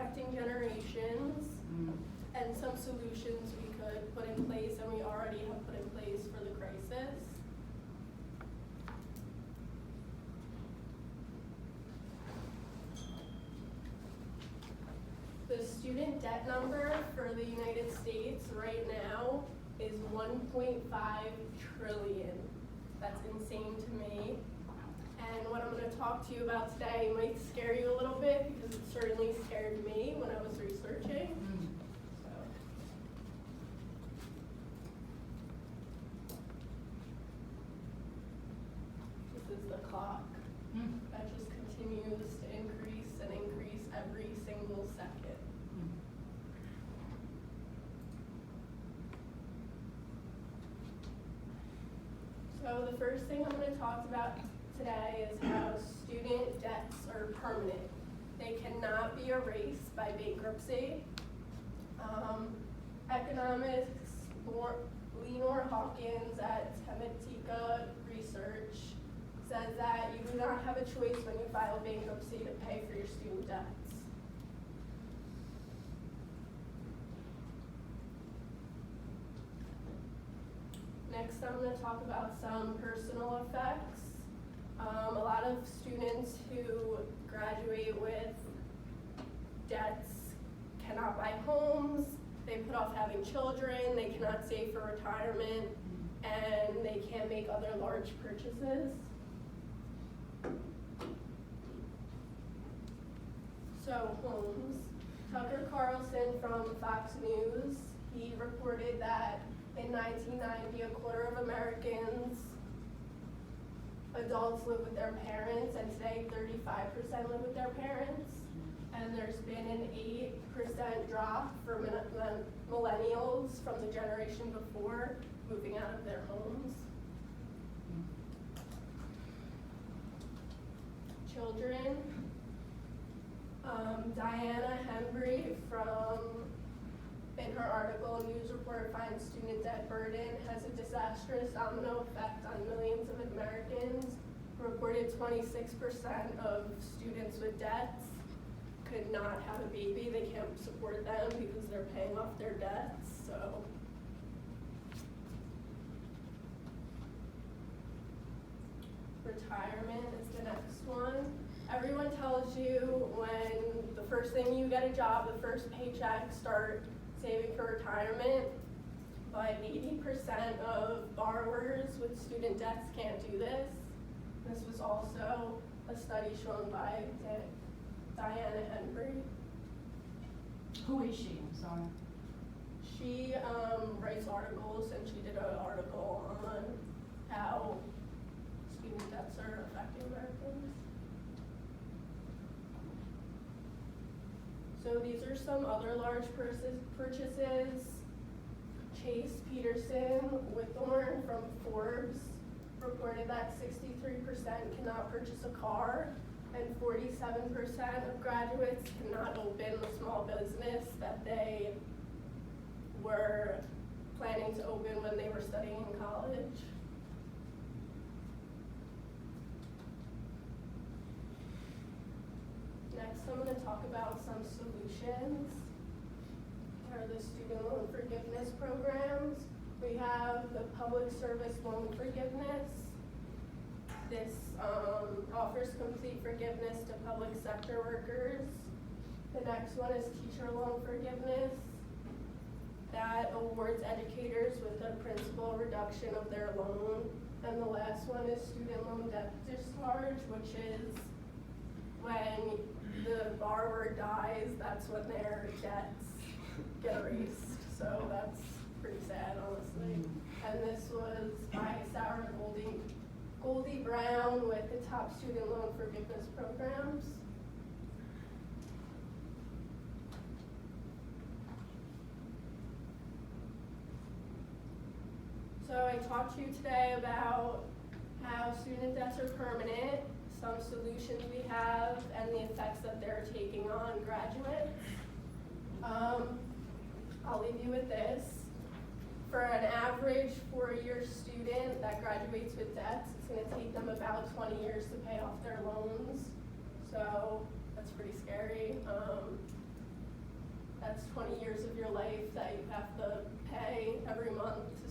protecting generations, and some solutions we could put in place and we already have put in place for the crisis. The student debt number for the United States right now is 1.5 trillion. That's insane to me. And what I'm going to talk to you about today might scare you a little bit because it certainly scared me when I was researching. So. This is the clock. That just continues to increase and increase every single second. So the first thing I'm going to talk about today is how student debts are permanent. They cannot be erased by bankruptcy. Economics Lenore Hawkins at Tematika Research says that you do not have a choice when you file bankruptcy to pay for your student debts. Next, I'm going to talk about some personal effects. A lot of students who graduate with debts cannot buy homes, they put off having children, they cannot save for retirement, and they can't make other large purchases. So, homes. Tucker Carlson from Fox News, he reported that in 1990, a quarter of Americans, adults live with their parents, and today 35% live with their parents. And there's been an 8% drop for millennials from the generation before moving out of their homes. Children. Diana Hembry in her article, News Report finds student debt burden has a disastrous domino effect on millions of Americans. Reported 26% of students with debts could not have a baby. They can't support them because they're paying off their debts. So. Retirement is the next one. Everyone tells you when the first thing you get a job, the first paycheck, start saving for retirement, but 80% of borrowers with student debts can't do this. This was also a study shown by Diana Hembry. Who is she? I'm sorry. She writes articles, and she did an article on how student debts are affecting Americans. So these are some other large purchases. Chase Peterson Whitthorne from Forbes reported that 63% cannot purchase a car, and 47% of graduates cannot open the small business that they were planning to open when they were studying in college. Next, I'm going to talk about some solutions for the student loan forgiveness programs. We have the public service loan forgiveness. This offers complete forgiveness to public sector workers. The next one is teacher loan forgiveness. That awards educators with a principal reduction of their loan. And the last one is student loan debt discharge, which is when the borrower dies, that's when their debts get erased. So that's pretty sad, honestly. And this was by Sarah Goldie Brown with the top student loan forgiveness programs. So I talked to you today about how student debts are permanent, some solutions we have, and the effects that they're taking on graduates. I'll leave you with this. For an average four-year student that graduates with debts, it's going to take them about 20 years to pay off their loans. So that's pretty scary. That's 20 years of your life that you have to pay every month to